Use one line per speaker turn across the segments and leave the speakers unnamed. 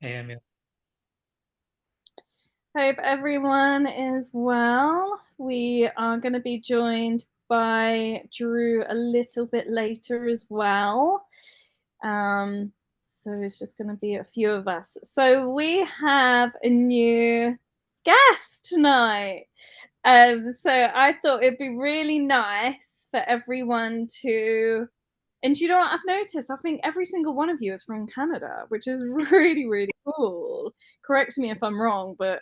Hey, Amelia.
Hope everyone is well. We are going to be joined by Drew a little bit later as well. So it's just going to be a few of us. So we have a new guest tonight. So I thought it'd be really nice for everyone to. And you know what I've noticed? I think every single one of you is from Canada, which is really, really cool. Correct me if I'm wrong, but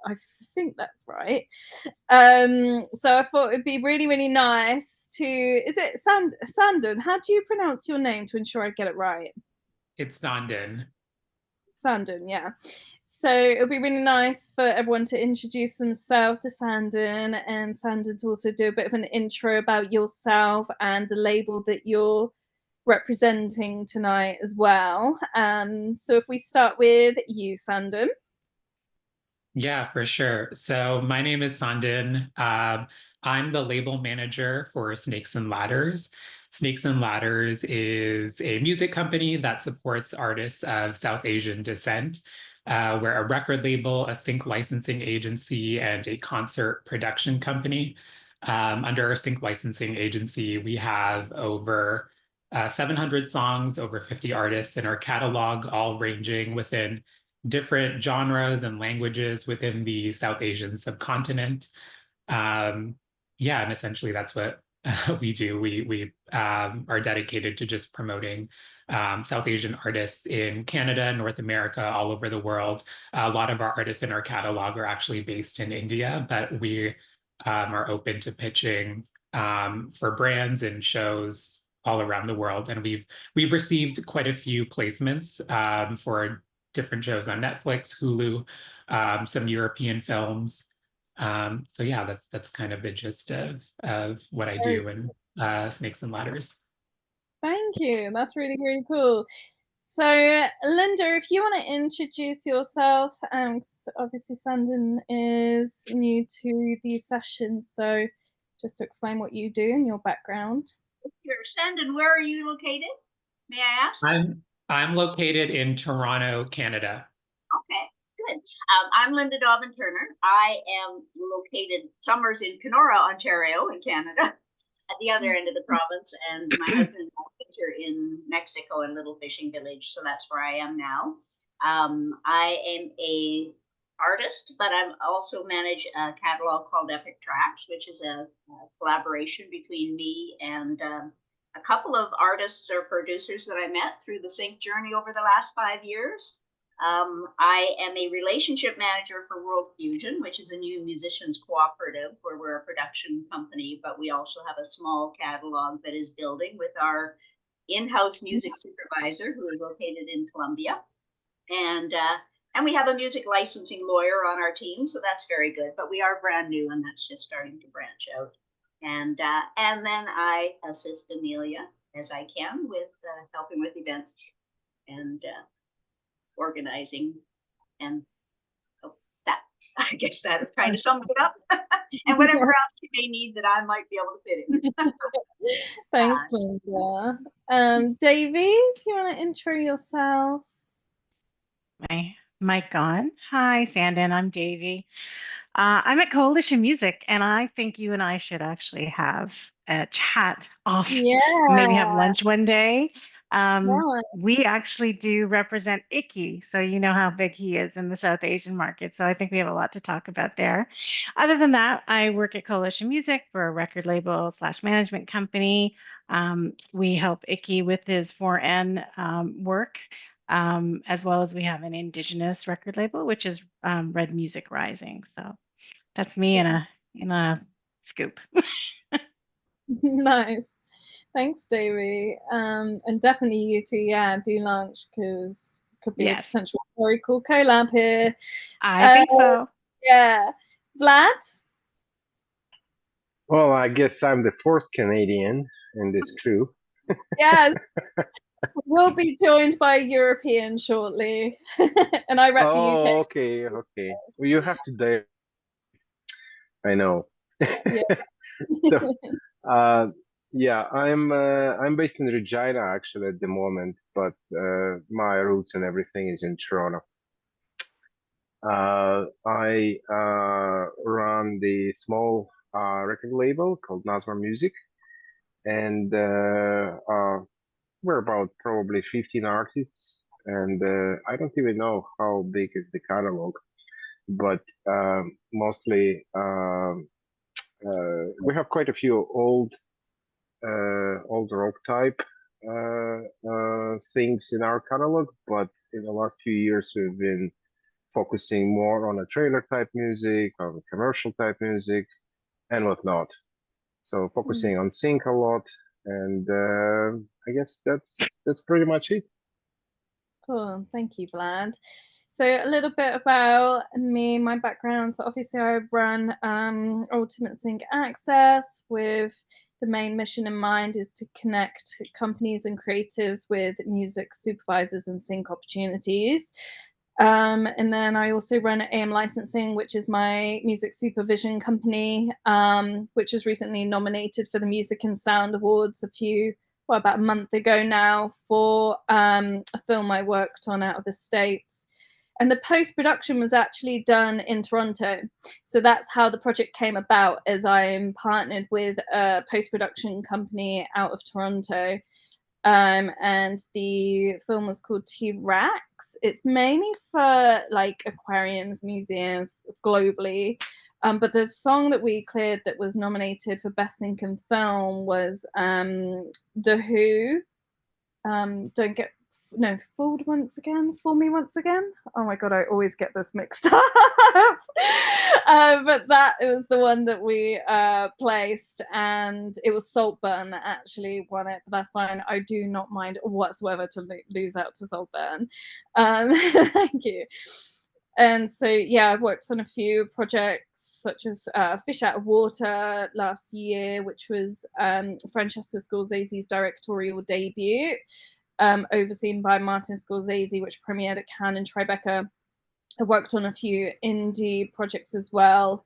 I think that's right. So I thought it'd be really, really nice to. Is it Sandon? How do you pronounce your name to ensure I get it right?
It's Sandin.
Sandon, yeah. So it'll be really nice for everyone to introduce themselves to Sandon, and Sandon to also do a bit of an intro about yourself and the label that you're representing tonight as well. So if we start with you, Sandon.
Yeah, for sure. So my name is Sandin. I'm the label manager for Snakes and Ladders. Snakes and Ladders is a music company that supports artists of South Asian descent. We're a record label, a sync licensing agency, and a concert production company. Under our sync licensing agency, we have over 700 songs, over 50 artists in our catalog, all ranging within different genres and languages within the South Asian subcontinent. Um, yeah, and essentially that's what we do. We are dedicated to just promoting South Asian artists in Canada, North America, all over the world. A lot of our artists in our catalog are actually based in India, but we are open to pitching for brands and shows all around the world. And we've received quite a few placements for different shows on Netflix, Hulu, some European films. So yeah, that's kind of the gist of what I do in Snakes and Ladders.
Thank you. That's really, really cool. So, Linda, if you want to introduce yourself, obviously Sandon is new to these sessions, so just to explain what you do and your background.
Sure. Sandon, where are you located? May I ask?
I'm located in Toronto, Canada.
Okay, good. I'm Linda Dobbin Turner. I am located summers in Kenora, Ontario, in Canada, at the other end of the province, and my husband and I winter in Mexico, in Little Fishing Village, so that's where I am now. I am a artist, but I also manage a catalog called Epic Tracks, which is a collaboration between me and a couple of artists or producers that I met through the sync journey over the last 5 years. I am a relationship manager for World Fusion, which is a new musicians cooperative where we're a production company, but we also have a small catalog that is building with our in-house music supervisor who is located in Colombia. And we have a music licensing lawyer on our team, so that's very good. But we are brand new, and that's just starting to branch out. And then I assist Amelia as I can with helping with events and organizing, and oh, that I guess that kind of sums it up. And whatever else you may need that I might be able to fit in.
Thanks, Linda. Davy, if you want to intro yourself.
My mic on. Hi, Sandon. I'm Davy. I'm at Coalition Music, and I think you and I should actually have a chat off, maybe have
Yeah.
lunch one day.
Yeah.
We actually do represent Icky, so you know how big he is in the South Asian market. So I think we have a lot to talk about there. Other than that, I work at Coalition Music for a record label slash management company. We help Icky with his 4N work. As well as we have an Indigenous record label, which is Red Music Rising. So that's me in a scoop.
Nice. Thanks, Davey. And definitely you two, yeah, do lunch because could be a
Yes,
potential very cool collab here.
I
Uh,
think so.
yeah. Vlad?
Well, I guess I'm the fourth Canadian in this crew.
Yes. We'll be joined by a European shortly. And I rep the UK.
Oh, okay, okay. Well, you have to I know.
Yeah.
So, uh, Yeah, I'm based in Regina actually at the moment, but my roots and everything is in Toronto. I run the small record label called S.M.A.R.T Music, and we're about probably 15 artists, and I don't even know how big is the catalog, but mostly we have quite a few old rock type things in our catalog, but in the last few years we've been focusing more on a trailer type music, on commercial type music, and whatnot. So focusing on sync a lot, and I guess that's pretty much it.
Cool, thank you, Vlad. So a little bit about me, my background. So obviously I run Ultimate Sync Access with the main mission in mind is to connect companies and creatives with music supervisors and sync opportunities. And then I also run AM Licensing, which is my music supervision company, which was recently nominated for the Music and Sound Awards about a month ago now for a film I worked on out of the States. And the post-production was actually done in Toronto. So that's how the project came about, as I'm partnered with a post-production company out of Toronto. And the film was called T-Rex. It's mainly for like aquariums, museums globally. But the song that we cleared that was nominated for Best Sync and Film was The Who. Don't get fooled once again, fool me once again. Oh my god, I always get this mixed up. But that was the one that we placed, and it was Saltburn that actually won it. But that's fine. I do not mind whatsoever to lose out to Saltburn. Thank you. And so, yeah, I've worked on a few projects such as Fish Out of Water last year, which was Francesco Scorsese's directorial debut, overseen by Martin Scorsese, which premiered at Cannes and Tribeca. I worked on a few indie projects as well,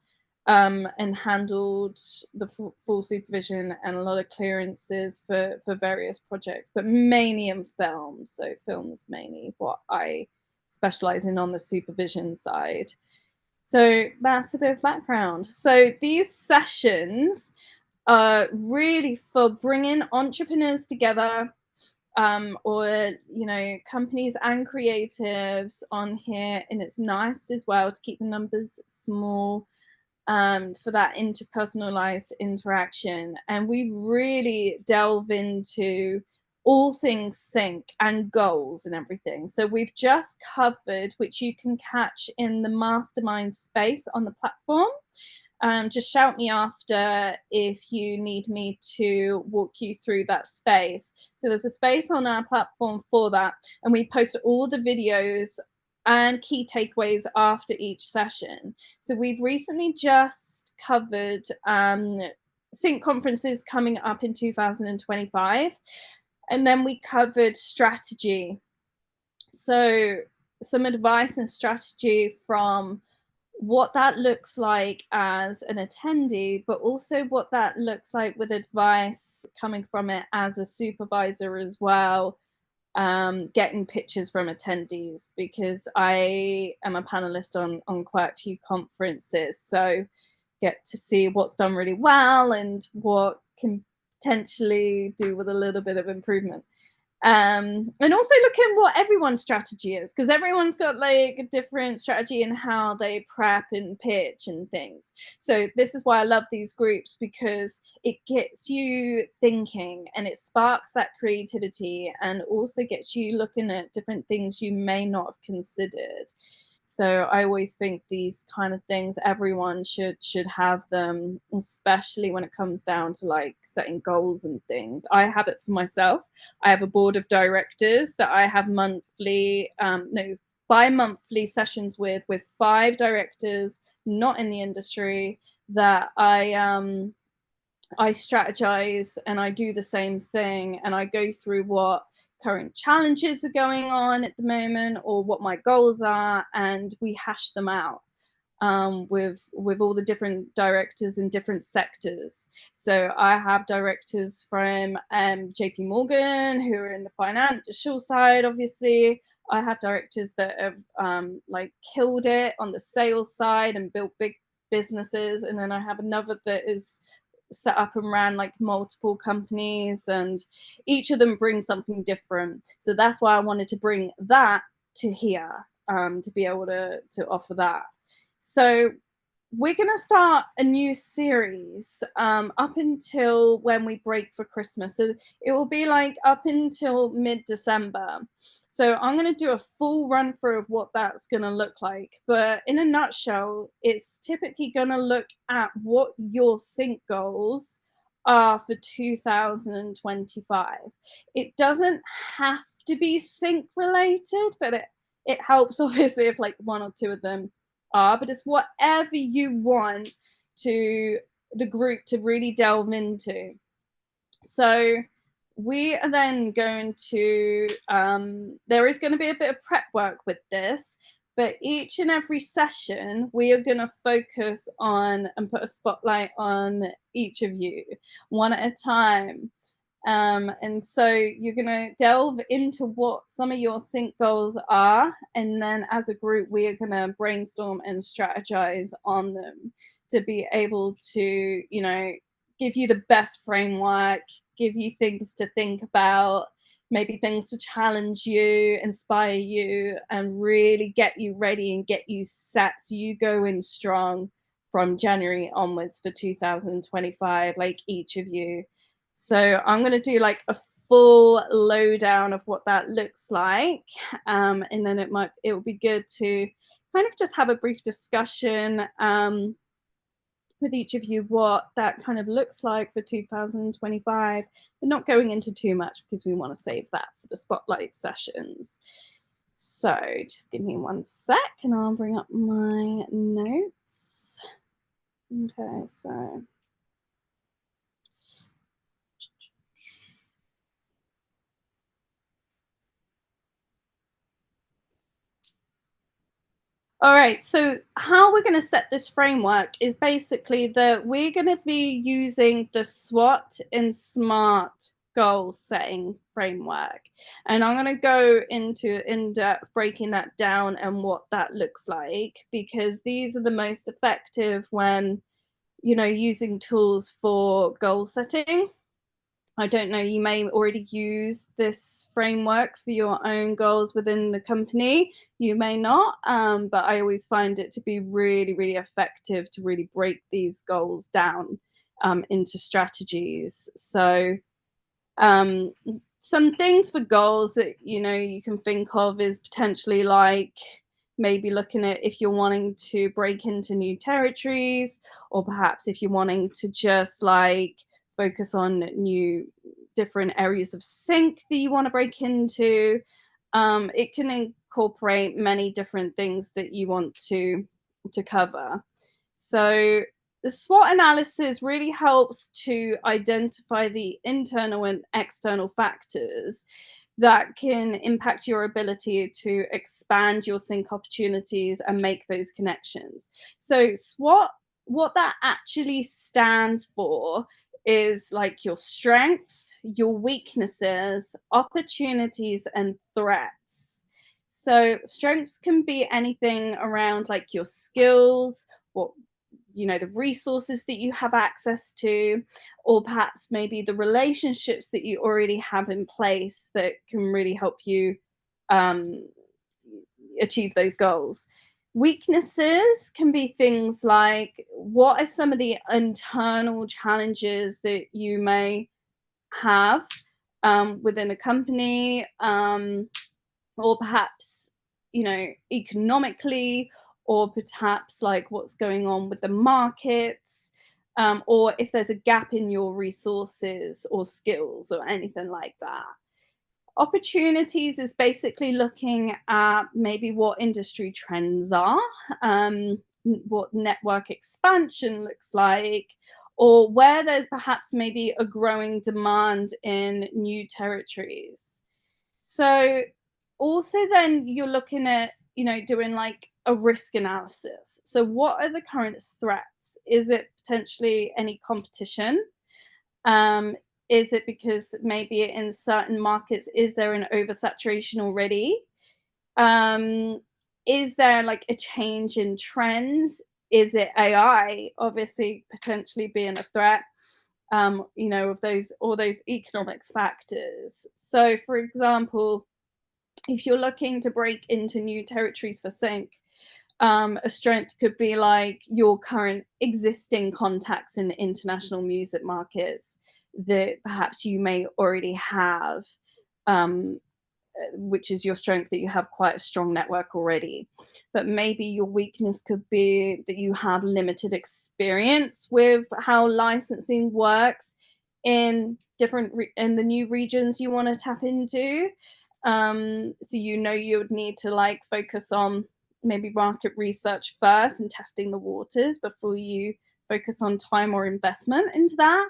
and handled the full supervision and a lot of clearances for various projects, but mainly in film. So film's mainly what I specialize in on the supervision side. So that's a bit of background. So these sessions are really for bringing entrepreneurs together, or companies and creatives on here, and it's nice as well to keep the numbers small, for that interpersonalized interaction. And we really delve into all things sync and goals and everything. So we've just covered, which you can catch in the Mastermind space on the platform. Just shout me after if you need me to walk you through that space. So there's a space on our platform for that, and we post all the videos and key takeaways after each session. So we've recently just covered sync conferences coming up in 2025, and then we covered strategy. So some advice and strategy from what that looks like as an attendee, but also what that looks like with advice coming from it as a supervisor as well, getting pictures from attendees, because I am a panelist on quite a few conferences, so get to see what's done really well and what can potentially do with a little bit of improvement. And also looking what everyone's strategy is, because everyone's got like a different strategy in how they prep and pitch and things. So this is why I love these groups, because it gets you thinking and it sparks that creativity, and also gets you looking at different things you may not have considered. So I always think these kind of things, everyone should have them, especially when it comes down to like setting goals and things. I have it for myself. I have a board of directors that I have bi-monthly sessions with 5 directors not in the industry, that I strategize, and I do the same thing, and I go through what current challenges are going on at the moment or what my goals are, and we hash them out. with all the different directors in different sectors. So I have directors from JP Morgan who are in the financial side, obviously. I have directors that have like killed it on the sales side and built big businesses, and then I have another that is set up and ran like multiple companies, and each of them brings something different. So that's why I wanted to bring that to here, to be able to offer that. So we're going to start a new series up until when we break for Christmas. So it will be like up until mid-December. So I'm going to do a full run through of what that's going to look like. But in a nutshell, it's typically going to look at what your sync goals are for 2025. It doesn't have to be sync related, but it helps obviously if like one or two of them are, but it's whatever you want to the group to really delve into. So we are then going to, there is going to be a bit of prep work with this, but each and every session we are going to focus on and put a spotlight on each of you one at a time. And so you're going to delve into what some of your sync goals are. And then as a group, we are going to brainstorm and strategize on them to be able to, you know, give you the best framework, give you things to think about, maybe things to challenge you, inspire you, and really get you ready and get you set so you go in strong from January onwards for 2025, like each of you. So I'm going to do like a full lowdown of what that looks like. And then it will be good to kind of just have a brief discussion with each of you what that kind of looks like for 2025. We're not going into too much because we want to save that for the spotlight sessions. So just give me 1 sec and I'll bring up my notes. Okay, so. All right, so how we're going to set this framework is basically that we're going to be using the S.W.O.T and S.M.A.R.T goal setting framework. And I'm going to go into in-depth breaking that down and what that looks like, because these are the most effective when, you know, using tools for goal setting. I don't know, you may already use this framework for your own goals within the company. You may not, but I always find it to be really, really effective to really break these goals down into strategies. So some things for goals that, you know, you can think of is potentially like maybe looking at if you're wanting to break into new territories, or perhaps if you're wanting to just like focus on new different areas of sync that you want to break into. It can incorporate many different things that you want to cover. So the S.W.O.T analysis really helps to identify the internal and external factors that can impact your ability to expand your sync opportunities and make those connections. So S.W.O.T, what that actually stands for is like your strengths, your weaknesses, opportunities, and threats. So strengths can be anything around like your skills, what, you know, the resources that you have access to, or perhaps maybe the relationships that you already have in place that can really help you achieve those goals. Weaknesses can be things like, what are some of the internal challenges that you may have within a company, or perhaps, you know, economically, or perhaps like what's going on with the markets, or if there's a gap in your resources or skills or anything like that. Opportunities is basically looking at maybe what industry trends are, what network expansion looks like, or where there's perhaps maybe a growing demand in new territories. So also then you're looking at, you know, doing like a risk analysis. So what are the current threats? Is it potentially any competition? Is it because maybe in certain markets, is there an oversaturation already? Is there like a change in trends? Is it AI obviously potentially being a threat? You know, of those, all those economic factors. So for example, if you're looking to break into new territories for sync, a strength could be like your current existing contacts in international music markets that perhaps you may already have, which is your strength, that you have quite a strong network already. But maybe your weakness could be that you have limited experience with how licensing works in different in the new regions you want to tap into. So you know you would need to like focus on maybe market research first and testing the waters before you focus on time or investment into that.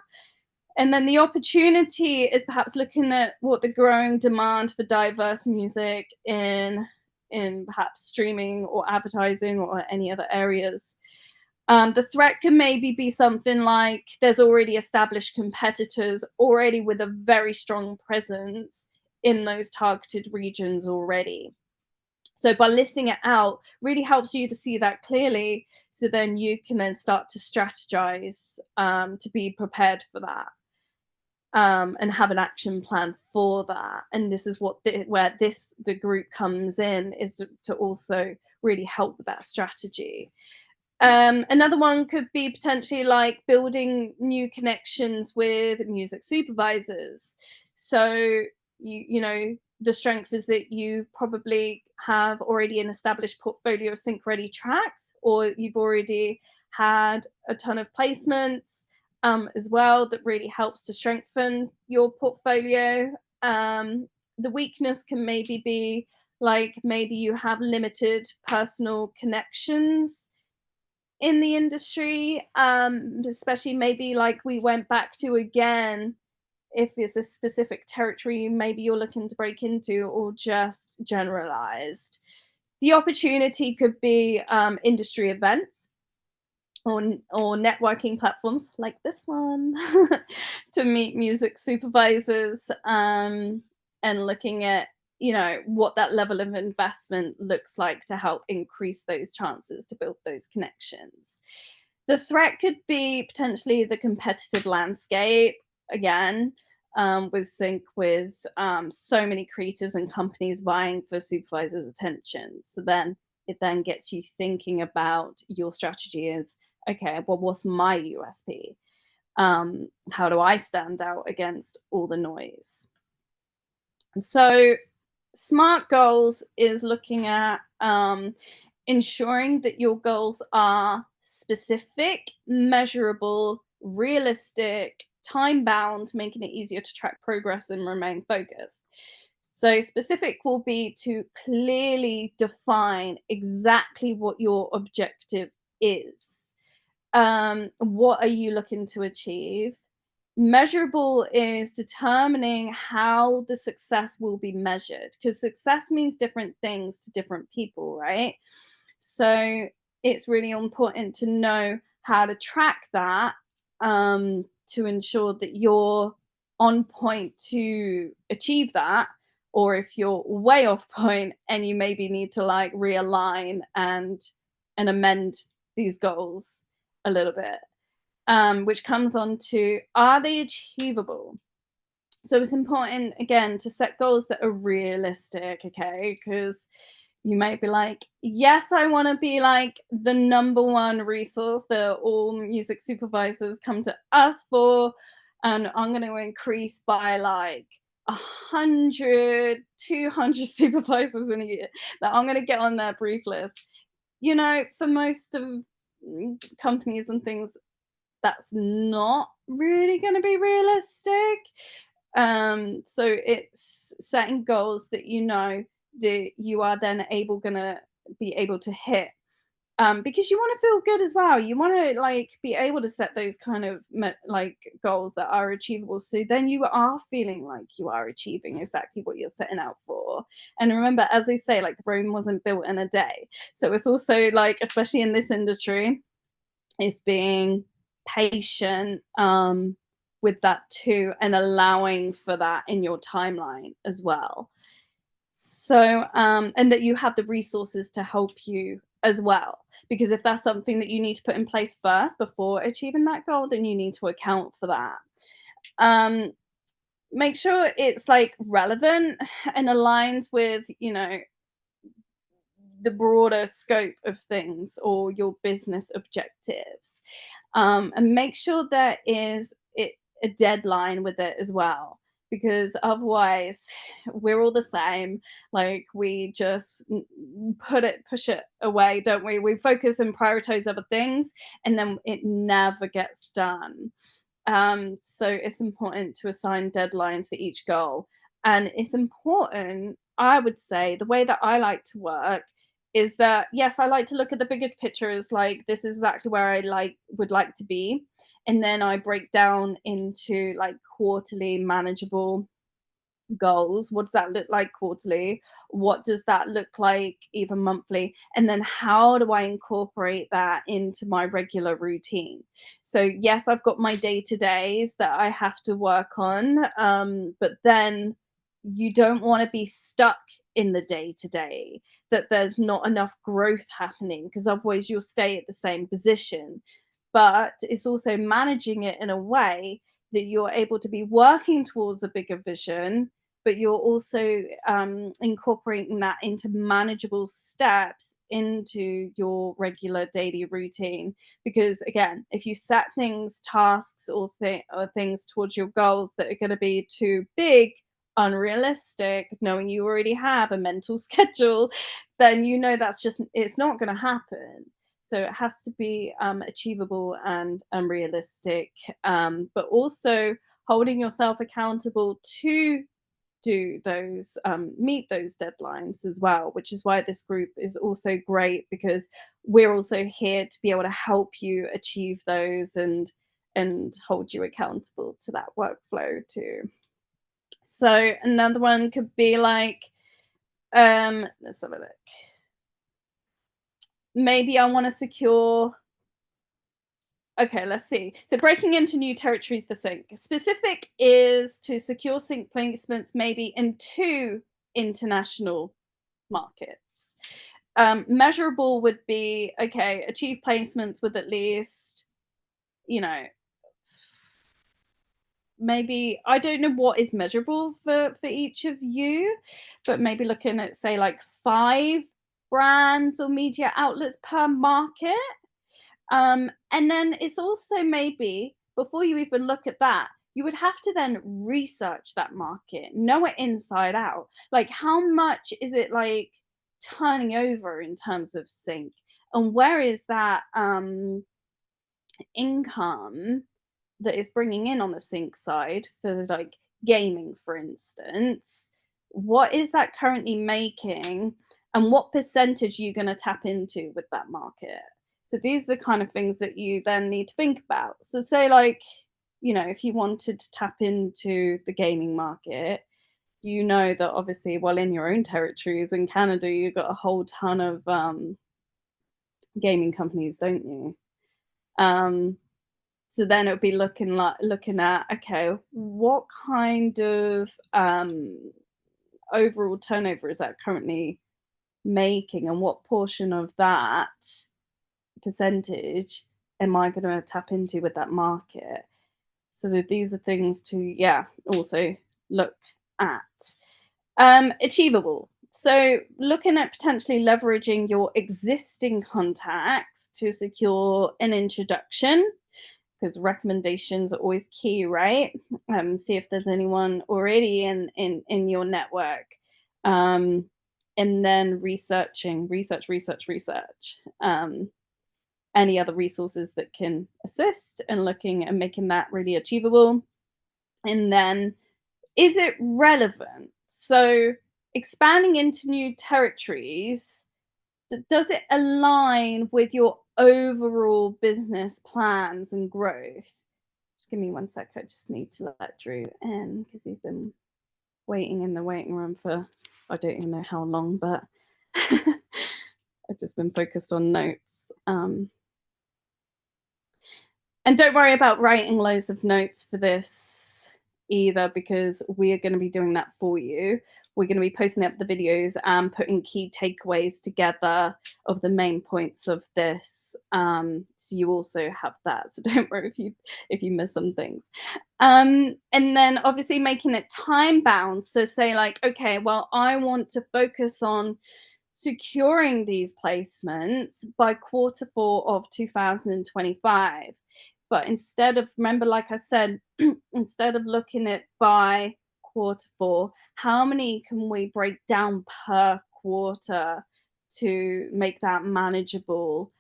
And then the opportunity is perhaps looking at what the growing demand for diverse music in perhaps streaming or advertising or any other areas. The threat can maybe be something like there's already established competitors already with a very strong presence in those targeted regions already. So by listing it out really helps you to see that clearly, so then you can then start to strategize to be prepared for that. And have an action plan for that. And this is what where the group comes in, is to also really help with that strategy. Another one could be potentially like building new connections with music supervisors. So you know, the strength is that you probably have already an established portfolio of sync ready tracks, or you've already had a ton of placements as well, that really helps to strengthen your portfolio. The weakness can maybe be like maybe you have limited personal connections in the industry, especially maybe like we went back to again, if it's a specific territory maybe you're looking to break into, or just generalized. The opportunity could be industry events or networking platforms like this one to meet music supervisors, and looking at, you know, what that level of investment looks like to help increase those chances to build those connections. The threat could be potentially the competitive landscape again, with sync, with so many creatives and companies vying for supervisors' attention. So then it then gets you thinking about your strategy is, okay, well, what's my USP? How do I stand out against all the noise? So SMART goals is looking at ensuring that your goals are specific, measurable, realistic, time bound, making it easier to track progress and remain focused. So specific will be to clearly define exactly what your objective is. What are you looking to achieve? Measurable is determining how the success will be measured, because success means different things to different people, right? So it's really important to know how to track that, to ensure that you're on point to achieve that, or if you're way off point and you maybe need to like realign and amend these goals a little bit, which comes on to, are they achievable? So it's important again to set goals that are realistic, okay? Because you might be like, yes, I want to be like the #1 resource that all music supervisors come to us for, and I'm going to increase by like 100, 200 supervisors in a year that I'm going to get on their brief list. You know, for most of companies and things, that's not really going to be realistic. So it's setting goals that you know that you are then gonna be able to hit, because you want to feel good as well. You want to like be able to set those kind of like goals that are achievable. So then you are feeling like you are achieving exactly what you're setting out for. And remember, as they say, like Rome wasn't built in a day. So it's also like, especially in this industry, it's being patient with that too, and allowing for that in your timeline as well. So and that you have the resources to help you as well, because if that's something that you need to put in place first before achieving that goal, then you need to account for that. Make sure it's like relevant and aligns with, you know, the broader scope of things or your business objectives, and make sure there is a deadline with it as well, because otherwise we're all the same. Like we just push it away, don't we? We focus and prioritize other things, and then it never gets done. So it's important to assign deadlines for each goal. And it's important, I would say, the way that I like to work is that, yes, I like to look at the bigger picture as like, this is exactly where I would like to be. And then I break down into like quarterly manageable goals. What does that look like quarterly? What does that look like even monthly? And then how do I incorporate that into my regular routine? So yes, I've got my day-to-days that I have to work on, but then you don't want to be stuck in the day-to-day, that there's not enough growth happening, because otherwise you'll stay at the same position. But it's also managing it in a way that you're able to be working towards a bigger vision, but you're also incorporating that into manageable steps into your regular daily routine. Because again, if you set things, tasks, or things towards your goals that are going to be too big, unrealistic, knowing you already have a mental schedule, then you know that's just, it's not going to happen. So it has to be achievable and realistic, but also holding yourself accountable to do those, meet those deadlines as well, which is why this group is also great, because we're also here to be able to help you achieve those and hold you accountable to that workflow too. So another one could be like, let's have a look. Maybe I want to secure. Okay, let's see. So breaking into new territories for sync. Specific is to secure sync placements maybe in 2 international markets. Measurable would be, okay, achieve placements with at least, you know, maybe, I don't know what is measurable for each of you, but maybe looking at, say, like 5 brands or media outlets per market. And then it's also maybe, before you even look at that, you would have to then research that market, know it inside out. Like, how much is it like turning over in terms of sync? And where is that income that is bringing in on the sync side for like gaming, for instance? What is that currently making, and what percentage are you going to tap into with that market? So these are the kind of things that you then need to think about. So say like, you know, if you wanted to tap into the gaming market, you know that obviously, well, in your own territories in Canada, you've got a whole ton of gaming companies, don't you? So then it would be looking at, okay, what kind of overall turnover is that currently making, and what portion of that percentage am I going to tap into with that market? So that these are things to, also look at. Achievable. So looking at potentially leveraging your existing contacts to secure an introduction, because recommendations are always key, right? See if there's anyone already in your network. And then research, any other resources that can assist, and looking and making that really achievable. And then, is it relevant? So expanding into new territories, does it align with your overall business plans and growth? Just give me 1 sec. I just need to let Drew in because he's been waiting in the waiting room for I don't even know how long, but I've just been focused on notes. And don't worry about writing loads of notes for this either, because we are going to be doing that for you. We're going to be posting up the videos and putting key takeaways together of the main points of this. So you also have that. So don't worry if you miss some things. And then obviously making it time bound. So say like, okay, well, I want to focus on securing these placements by Q4 of 2025. But instead of, remember, like I said, instead of looking at by Q4, how many can we break down per quarter to make that manageable?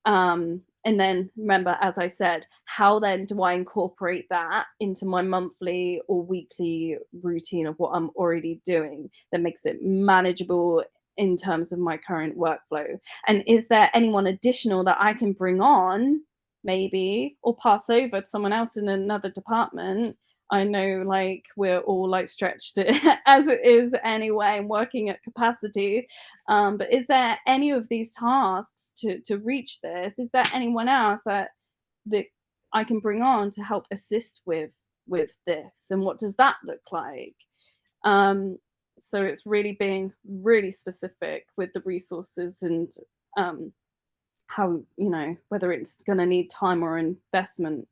And then remember, as I said, how then do I incorporate that into my monthly or weekly routine of what I'm already doing that makes it manageable in terms of my current workflow? And is there anyone additional that I can bring on maybe, or pass over to someone else in another department? I know like we're all like stretched as it is anyway and working at capacity. But is there any of these tasks to reach this? Is there anyone else that I can bring on to help assist with this? And what does that look like? So it's really being really specific with the resources and how, you know, whether it's going to need time or investment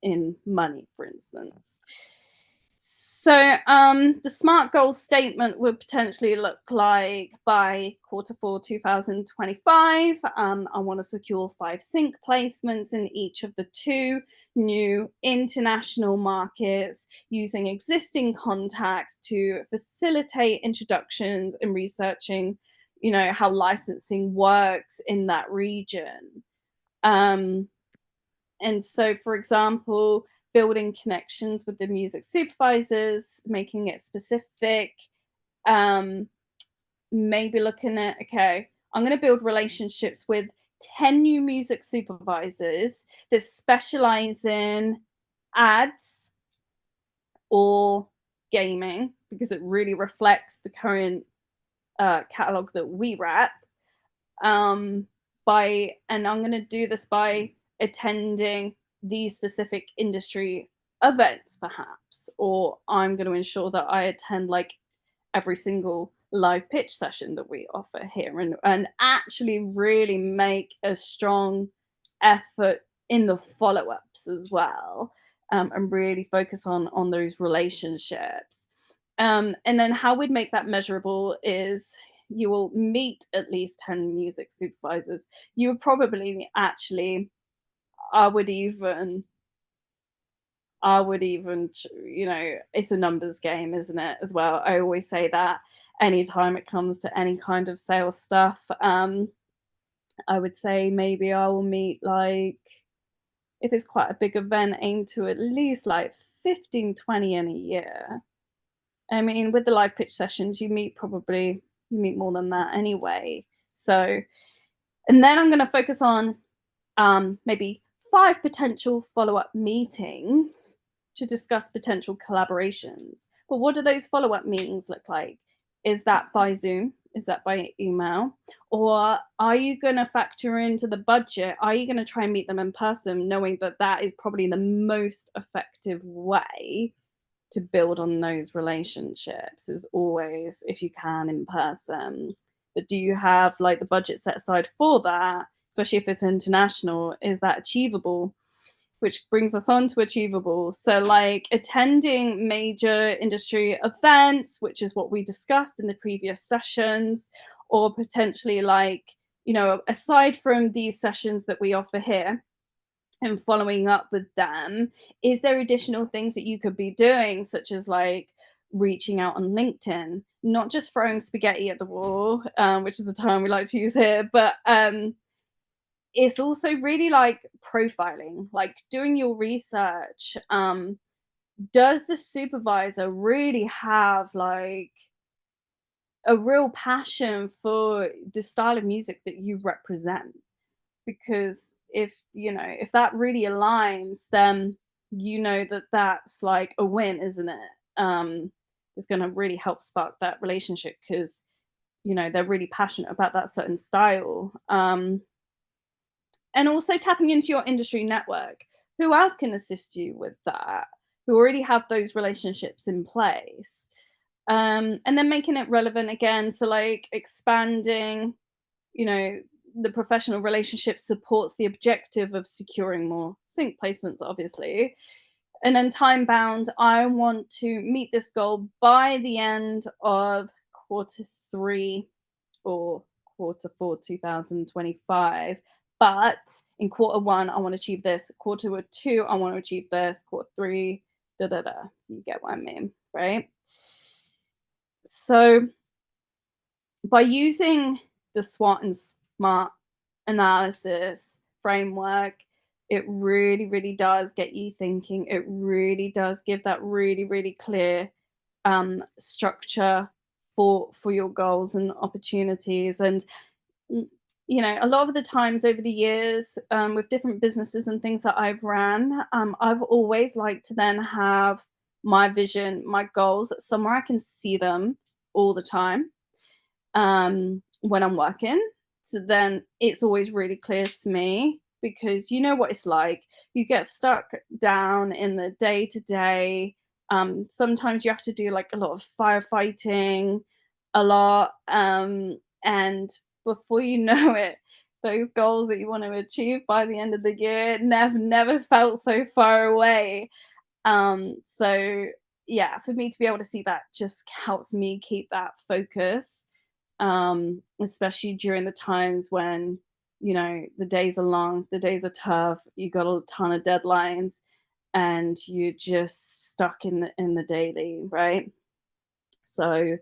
in money, for instance. So the SMART goal statement would potentially look like by Q4 2025, I want to secure 5 sync placements in each of the 2 new international markets using existing contacts to facilitate introductions and researching, you know, how licensing works in that region. And so, for example, building connections with the music supervisors, making it specific, maybe looking at, okay, I'm going to build relationships with 10 new music supervisors that specialize in ads or gaming, because it really reflects the current catalog that we wrap. And I'm going to do this by attending these specific industry events, perhaps, or I'm going to ensure that I attend like every single live pitch session that we offer here, and actually really make a strong effort in the follow-ups as well, and really focus on those relationships. And then how we'd make that measurable is you will meet at least 10 music supervisors. You would probably actually, I would even, you know, it's a numbers game, isn't it, as well? I always say that anytime it comes to any kind of sales stuff, I would say maybe I will meet, like, if it's quite a big event, aim to at least like 15, 20 in a year. I mean, with the live pitch sessions, you meet more than that anyway. So, and then I'm going to focus on maybe 5 potential follow-up meetings to discuss potential collaborations. But what do those follow-up meetings look like? Is that by Zoom? Is that by email? Or are you going to factor into the budget? Are you going to try and meet them in person, knowing that that is probably the most effective way to build on those relationships, is always, if you can, in person? But do you have like the budget set aside for that, especially if it's international? Is that achievable? Which brings us on to achievable. So like attending major industry events, which is what we discussed in the previous sessions, or potentially like, you know, aside from these sessions that we offer here, and following up with them, is there additional things that you could be doing, such as like reaching out on LinkedIn, not just throwing spaghetti at the wall, which is a term we like to use here, but it's also really like profiling, like doing your research. Does the supervisor really have like a real passion for the style of music that you represent. Because if that really aligns, then that that's like a win, isn't it? It's going to really help spark that relationship because they're really passionate about that certain style. And also tapping into your industry network. Who else can assist you with that? Who already have those relationships in place? And then making it relevant again. So like expanding, the professional relationship supports the objective of securing more sync placements, obviously. And then time bound, I want to meet this goal by the end of Q3 or Q4 2025. But in Q1, I want to achieve this. Q2, I want to achieve this. Q3, da da da. You get what I mean, right? So by using the S.W.O.T and S.M.A.R.T analysis framework, it really, really does get you thinking. It really does give that really, really clear structure for your goals and opportunities. And a lot of the times over the years, with different businesses and things that I've ran, I've always liked to then have my vision, my goals somewhere I can see them all the time when I'm working. So then it's always really clear to me, because you know what it's like. You get stuck down in the day to day. Sometimes you have to do like a lot of firefighting, a lot. And before you know it, those goals that you want to achieve by the end of the year never felt so far away. So yeah, for me to be able to see that just helps me keep that focus, especially during the times when the days are long, the days are tough, you got a ton of deadlines, and you're just stuck in the daily, right? So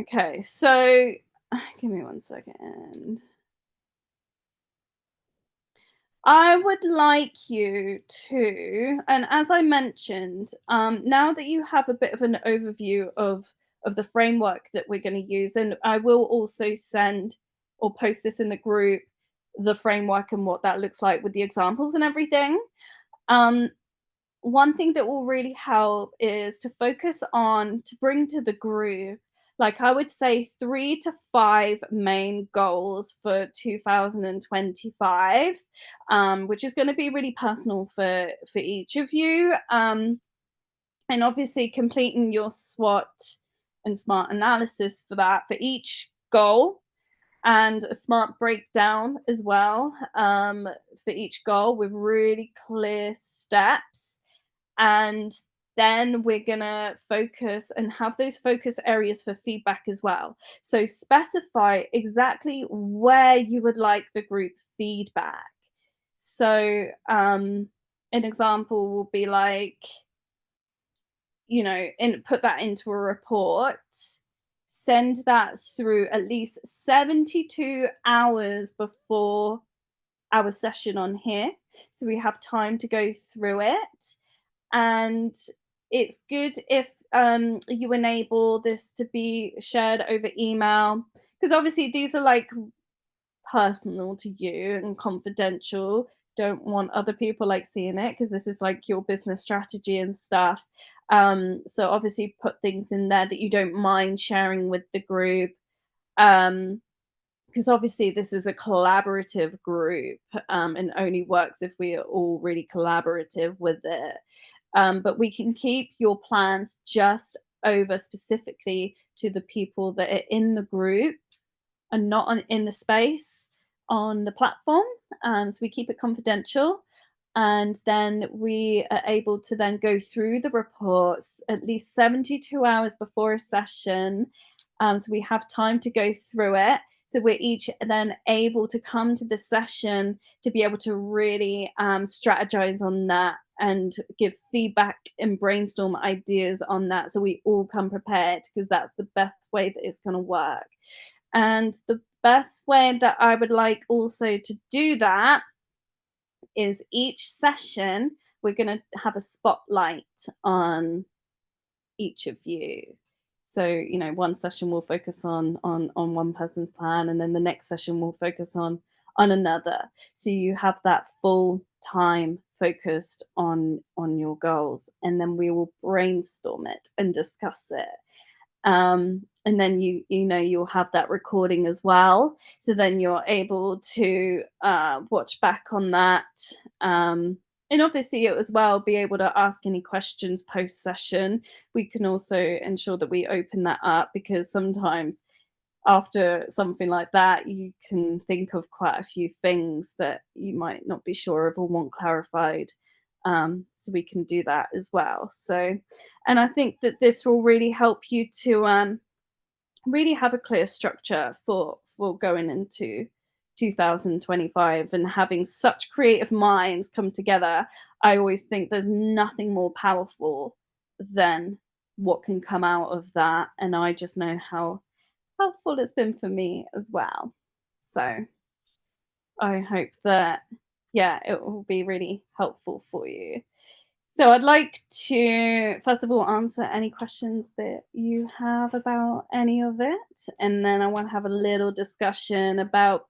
okay, so give me 1 second. I would like you to, and as I mentioned, now that you have a bit of an overview of the framework that we're going to use, and I will also send or post this in the group, the framework and what that looks like with the examples and everything. One thing that will really help is to focus on, to bring to the group, like I would say 3 to 5 main goals for 2025, which is going to be really personal for each of you. And obviously completing your S.W.O.T and S.M.A.R.T analysis for that, for each goal, and a S.M.A.R.T breakdown as well, for each goal, with really clear steps. And then we're going to focus and have those focus areas for feedback as well. So specify exactly where you would like the group feedback. So an example will be like, put that into a report, send that through at least 72 hours before our session on here, so we have time to go through it. And it's good if you enable this to be shared over email, because obviously these are like personal to you and confidential. Don't want other people like seeing it, because this is like your business strategy and stuff. So obviously put things in there that you don't mind sharing with the group, because obviously this is a collaborative group, and only works if we are all really collaborative with it. But we can keep your plans just over specifically to the people that are in the group and not in the space on the platform. So we keep it confidential. And then we are able to then go through the reports at least 72 hours before a session. So we have time to go through it. So we're each then able to come to the session to be able to really strategize on that and give feedback and brainstorm ideas on that. So we all come prepared, because that's the best way that it's going to work. And the best way that I would like also to do that is each session we're going to have a spotlight on each of you. So, you know, one session will focus on one person's plan, and then the next session will focus on another. So you have that full time focused on your goals, and then we will brainstorm it and discuss it. And then you know you'll have that recording as well, so then you're able to watch back on that, and obviously as well be able to ask any questions post session. We can also ensure that we open that up, because sometimes after something like that you can think of quite a few things that you might not be sure of or want clarified. So we can do that as well. So, and I think that this will really help you to really have a clear structure for going into 2025, and having such creative minds come together. I always think there's nothing more powerful than what can come out of that, and I just know how helpful it's been for me as well. So I hope that, yeah, it will be really helpful for you. So I'd like to, first of all, answer any questions that you have about any of it. And then I want to have a little discussion about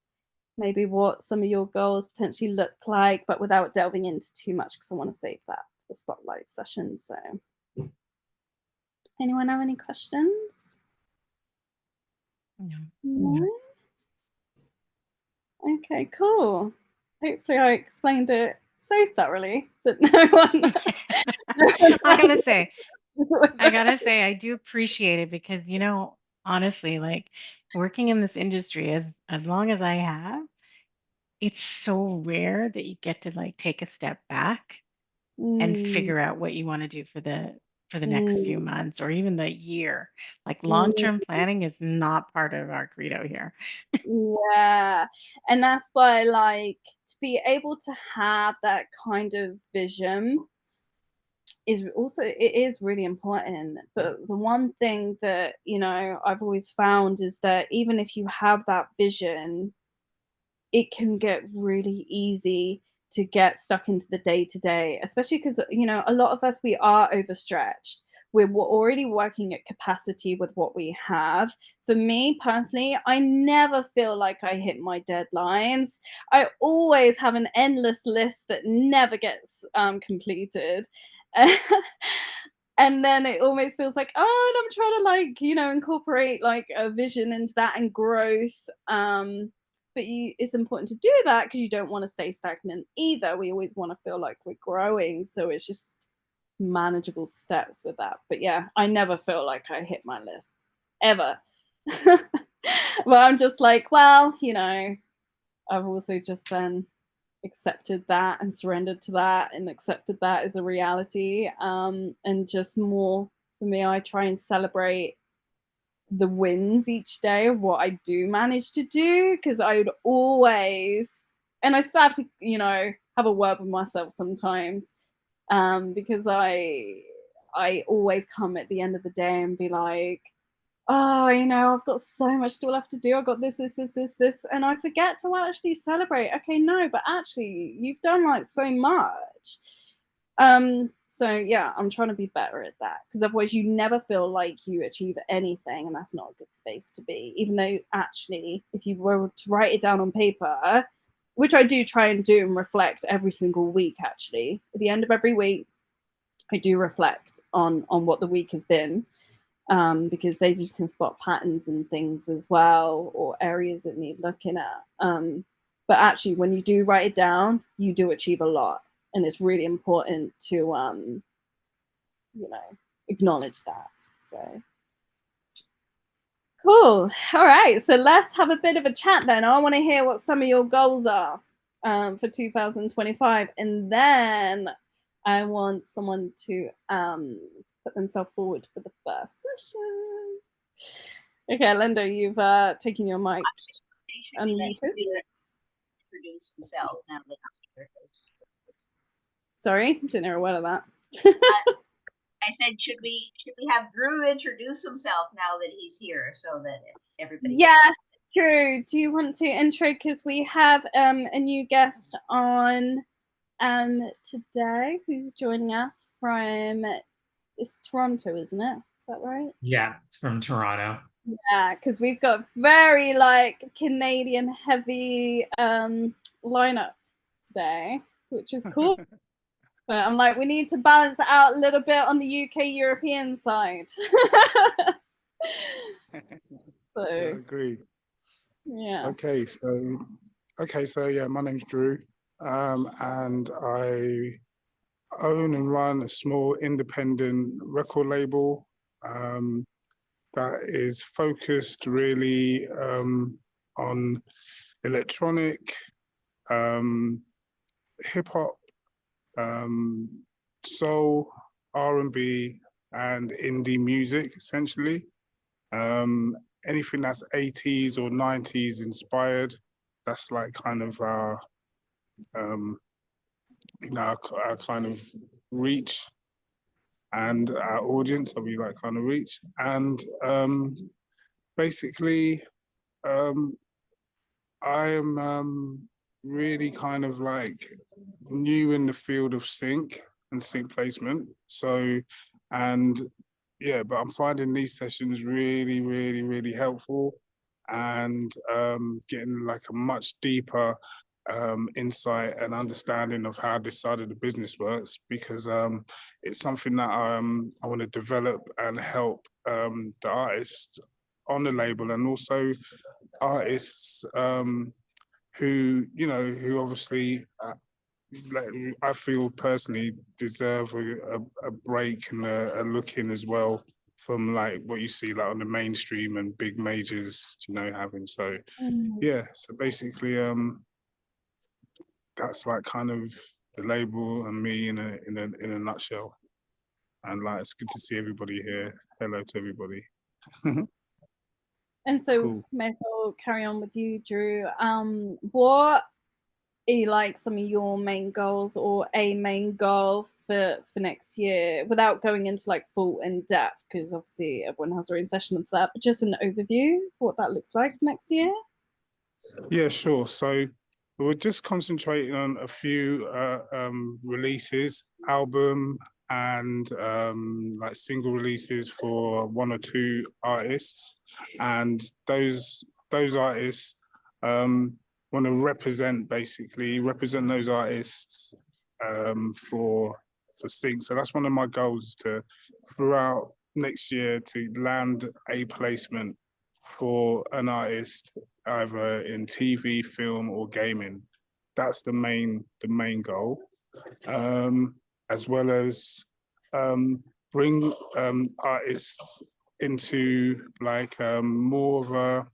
maybe what some of your goals potentially look like, but without delving into too much, because I want to save that for the spotlight session. So anyone have any questions? No? Okay, cool. Hopefully I explained it so thoroughly that no one.
I gotta say, I do appreciate it, because, you know, honestly, like, working in this industry as long as I have, it's so rare that you get to, like, take a step back and
Mm,
figure out what you want to do for the next few
mm,
months or even the year. Like,
mm.
long-term planning is not part of our credo here.
Yeah, and that's why, like, to be able to have that kind of vision is also, it is really important. But the one thing that, you know, I've always found is that even if you have that vision, it can get really easy to get stuck into the day to day, especially because, you know, a lot of us, we are overstretched. We're already working at capacity with what we have. For me personally, I never feel like I hit my deadlines. I always have an endless list that never gets completed. And then it almost feels like, oh, and I'm trying to, like, you know, incorporate like a vision into that and growth. But it's important to do that because you don't want to stay stagnant either. We always want to feel like we're growing, so it's just manageable steps with that. But yeah, I never feel like I hit my lists ever. Well, I'm just like, well, you know, I've also just then accepted that and surrendered to that and accepted that as a reality. And just more for me, I try and celebrate the wins each day of what I do manage to do, because I would always, and I still have to, you know, have a word with myself sometimes, because I always come at the end of the day and be like, oh, you know, I've got so much still left to do. I've got this, and I forget to actually celebrate. Okay, no, but actually, you've done like so much. So yeah, I'm trying to be better at that, because otherwise you never feel like you achieve anything, and that's not a good space to be. Even though actually, if you were to write it down on paper, which I do try and do and reflect every single week, actually, at the end of every week, I do reflect on what the week has been, because then you can spot patterns and things as well, or areas that need looking at. But actually, when you do write it down, you do achieve a lot, and it's really important to, you know, acknowledge that. So cool. All right, so let's have a bit of a chat then. I want to hear what some of your goals are for 2025, and then I want someone to put themselves forward for the first session. Okay, Linda, you've taken your mic unmuted.
Introduce himself now that he's here.
Sorry, didn't hear a word of that.
I said, should we have Drew introduce himself now that he's here, so that everybody?
Yes, Drew. Do you want to intro, because we have a new guest on today who's joining us from it's Toronto, isn't it? Is that right?
Yeah, it's from Toronto.
Yeah, because we've got very like Canadian heavy lineup today, which is cool. But I'm like, we need to balance it out a little bit on the UK European side. So
I agree.
yeah.
Okay, so yeah, my name's Drew, and I own and run a small independent record label that is focused really on electronic, hip hop, soul, R&B, and indie music, essentially. Anything that's 80s or 90s inspired, that's like kind of our, our kind of reach and our audience that we like kind of reach. And basically, I am really kind of like new in the field of sync and sync placement. So, and yeah, but I'm finding these sessions really, really, really helpful and getting like a much deeper insight and understanding of how this side of the business works, because it's something that I want to develop and help the artists on the label, and also artists who obviously like, I feel personally deserve a break and a look in as well from like what you see like on the mainstream and big majors, having. So yeah, so basically that's like kind of the label and me in a nutshell. And like it's good to see everybody here. Hello to everybody.
And so
Cool.
may as well carry on with you, Drew. What are like some of your main goals or a main goal for next year, without going into like full in depth, because obviously everyone has their own session for that, but just an overview what that looks like next year?
Yeah, sure. So we're just concentrating on a few releases, album and like single releases for one or two artists, and those artists want to represent those artists for sync. So that's one of my goals, to throughout next year to land a placement for an artist either in TV, film, or gaming. That's the main goal, as well as bring artists into like more of a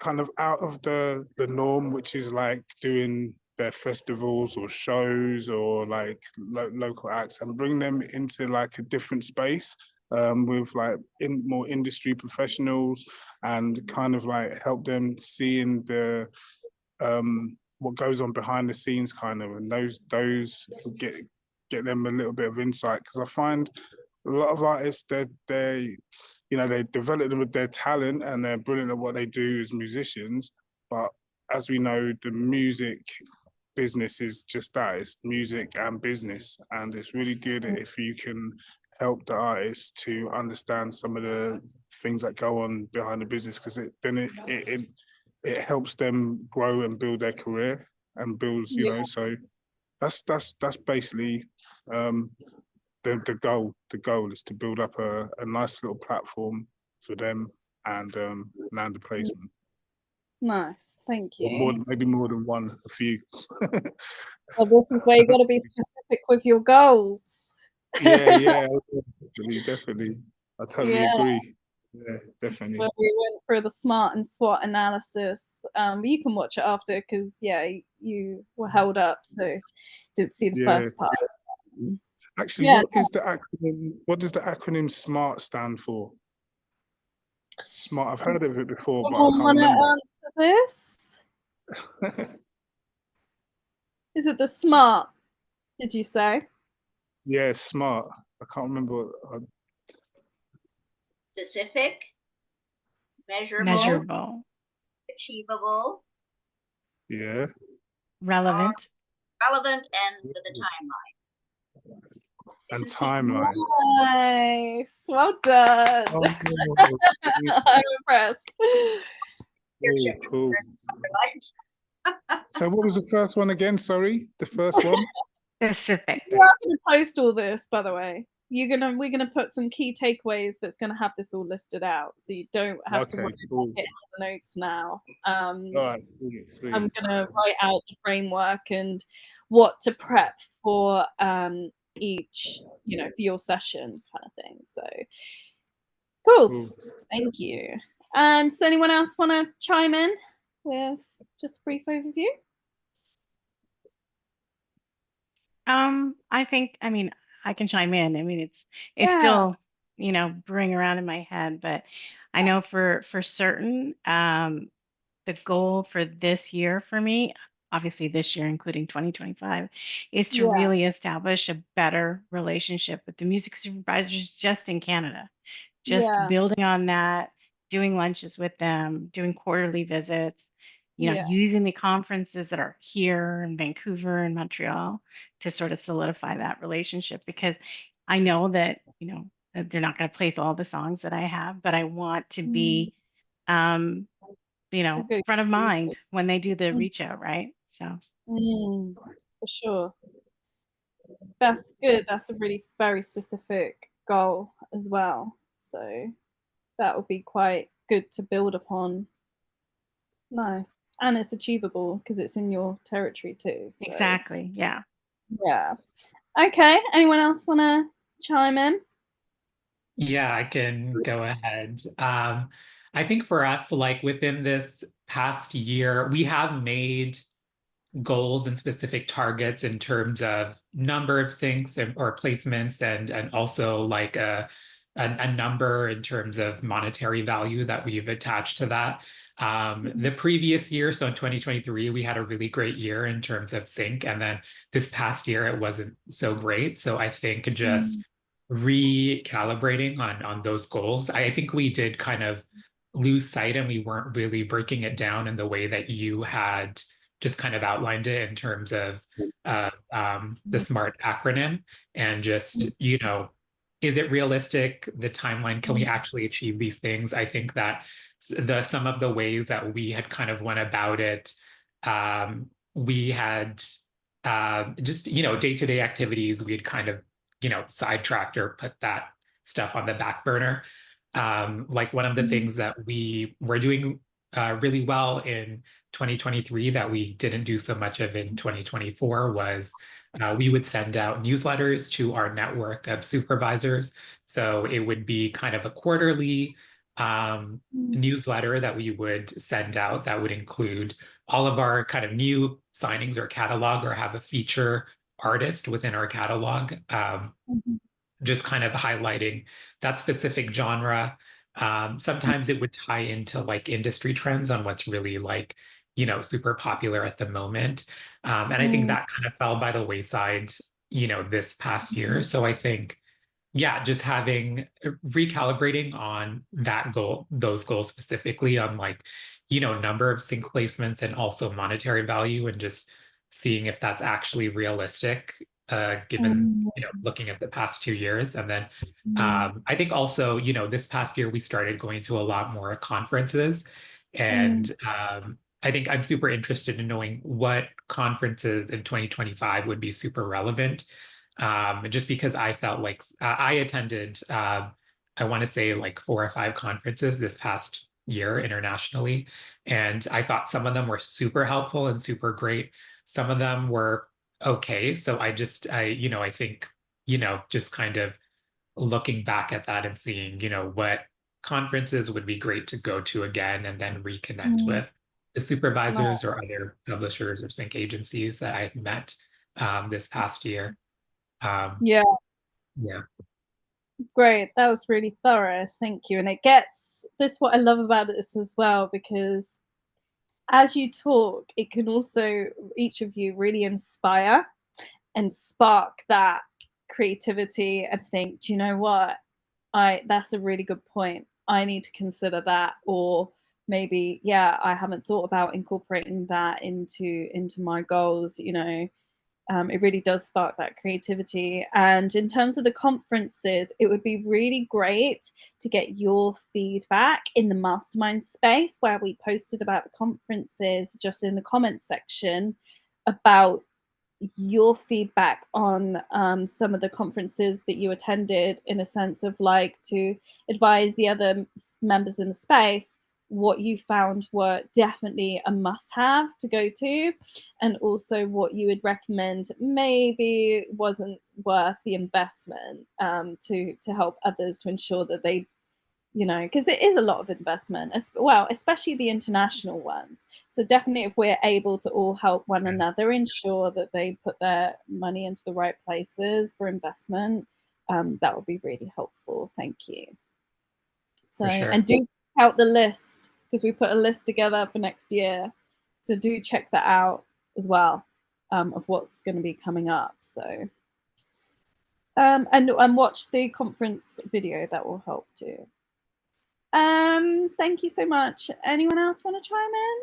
kind of out of the norm, which is like doing their festivals or shows or like local acts, and bring them into like a different space with like more industry professionals, and kind of like help them seeing the what goes on behind the scenes, kind of, and those get them a little bit of insight, because I find a lot of artists they develop their talent and they're brilliant at what they do as musicians, but as we know, the music business is just that, it's music and business, and it's really good if you can help the artists to understand some of the things that go on behind the business, because it helps them grow and build their career and builds, so that's basically the goal. The goal is to build up a nice little platform for them and land a placement.
Nice, thank you.
Or maybe more than one, a few.
Well, this is where you got to be specific with your goals.
Yeah, definitely. I totally agree. Yeah, definitely.
Well, we went through the SMART and S.W.O.T analysis. But you can watch it after, because you were held up, so didn't see the first part.
Actually, what is the acronym? What does the acronym SMART stand for? SMART. I've heard of it before, but I can't remember.
Answer this. Is it the SMART? Did you say?
Yeah, SMART. I can't remember.
Specific, measurable, achievable,
relevant,
and the timeline.
and timeline.
Nice. Well done.
Oh,
I'm impressed.
cool, cool. So what was the first one again? Sorry, the first one?
Specific.
We are gonna post all this, by the way. We're gonna put some key takeaways that's gonna have this all listed out, so you don't have to
Okay,
worry
cool.
about getting the notes now.
All right, sweet, sweet.
I'm gonna write out the framework and what to prep for each, for your session kind of thing. So cool.
Cool.
Thank you. And does anyone else want to chime in with just a brief overview?
I mean, I can chime in. I mean, it's
Yeah.
still, brewing around in my head, but I know for certain, the goal for this year for me, obviously this year, including 2025, is to
Yeah.
really establish a better relationship with the music supervisors just in Canada. Just
Yeah.
building on that, doing lunches with them, doing quarterly visits,
Yeah.
using the conferences that are here in Vancouver and Montreal to sort of solidify that relationship because I know that, that they're not going to play all the songs that I have, but I want to be, um,
A good
front of mind
resource.
when they do the
Mm.
reach out, right? So,
For sure. That's good. That's a really very specific goal as well. So that would be quite good to build upon. Nice. And it's achievable because it's in your territory too. So
exactly. Yeah.
yeah. Okay. Anyone else want to chime in?
Yeah, I can go ahead. I think for us, like within this past year, we have made goals and specific targets in terms of number of syncs or placements and also like a number in terms of monetary value that we've attached to that. The previous year, so in 2023, we had a really great year in terms of sync. And then this past year, it wasn't so great. So I think just recalibrating on those goals, I think we did kind of lose sight and we weren't really breaking it down in the way that you had just kind of outlined it in terms of the SMART acronym and just, is it realistic? The timeline, can we actually achieve these things? I think that some of the ways that we had kind of went about it, we had just, day-to-day activities, we'd kind of, sidetracked or put that stuff on the back burner. Like one of the things that we were doing really well in 2023 that we didn't do so much of in 2024 was we would send out newsletters to our network of supervisors. So it would be kind of a quarterly newsletter that we would send out that would include all of our kind of new signings or catalog or have a feature artist within our catalog. Just kind of highlighting that specific genre. Sometimes it would tie into like industry trends on what's really like, super popular at the moment. And I think that kind of fell by the wayside, this past year. So I think, yeah, just having recalibrating on that goal, those goals specifically on like, number of sync placements and also monetary value and just seeing if that's actually realistic given looking at the past 2 years. And then I think also this past year we started going to a lot more conferences and I think I'm super interested in knowing what conferences in 2025 would be super relevant just because I felt like I attended I want to say like 4 or 5 conferences this past year internationally and I thought some of them were super helpful and super great. Some of them were okay. So I think, just kind of looking back at that and seeing, what conferences would be great to go to again and then reconnect with the supervisors or other publishers or sync agencies that I've met this past year.
Yeah.
Yeah.
Great. That was really thorough. Thank you. And this what I love about this as well, because as you talk, it can also each of you really inspire and spark that creativity and think, do you know what? That's a really good point. I need to consider that, or maybe, yeah, I haven't thought about incorporating that into my goals, It really does spark that creativity. And in terms of the conferences, it would be really great to get your feedback in the mastermind space, where we posted about the conferences just in the comments section, about your feedback on some of the conferences that you attended, in a sense of like to advise the other members in the space what you found were definitely a must-have to go to, and also what you would recommend maybe wasn't worth the investment, to help others to ensure that they, you know, because it is a lot of investment as well, especially the international ones. So definitely, if we're able to all help one another ensure that they put their money into the right places for investment, that would be really helpful. Thank you. So,
For sure.
and do check out the list, because we put a list together for next year. So do check that out as well, of what's going to be coming up. So, and watch the conference video, that will help too. Thank you so much. Anyone else want to chime in?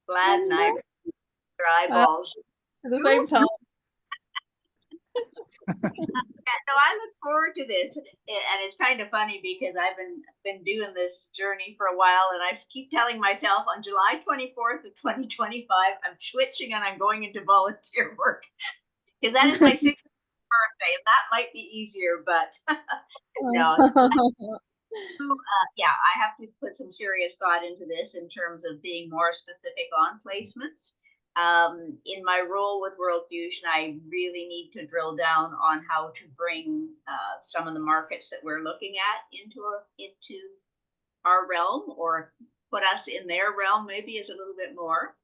Glad night. Your eyeballs.
At the same time.
Yeah, no, I look forward to this, and it's kind of funny because I've been doing this journey for a while, and I keep telling myself on July 24th of 2025, I'm switching and I'm going into volunteer work, because that is my 60th birthday, and that might be easier, but no. Yeah, I have to put some serious thought into this in terms of being more specific on placements. In my role with World Fusion, I really need to drill down on how to bring some of the markets that we're looking at into our realm, or put us in their realm, maybe is a little bit more.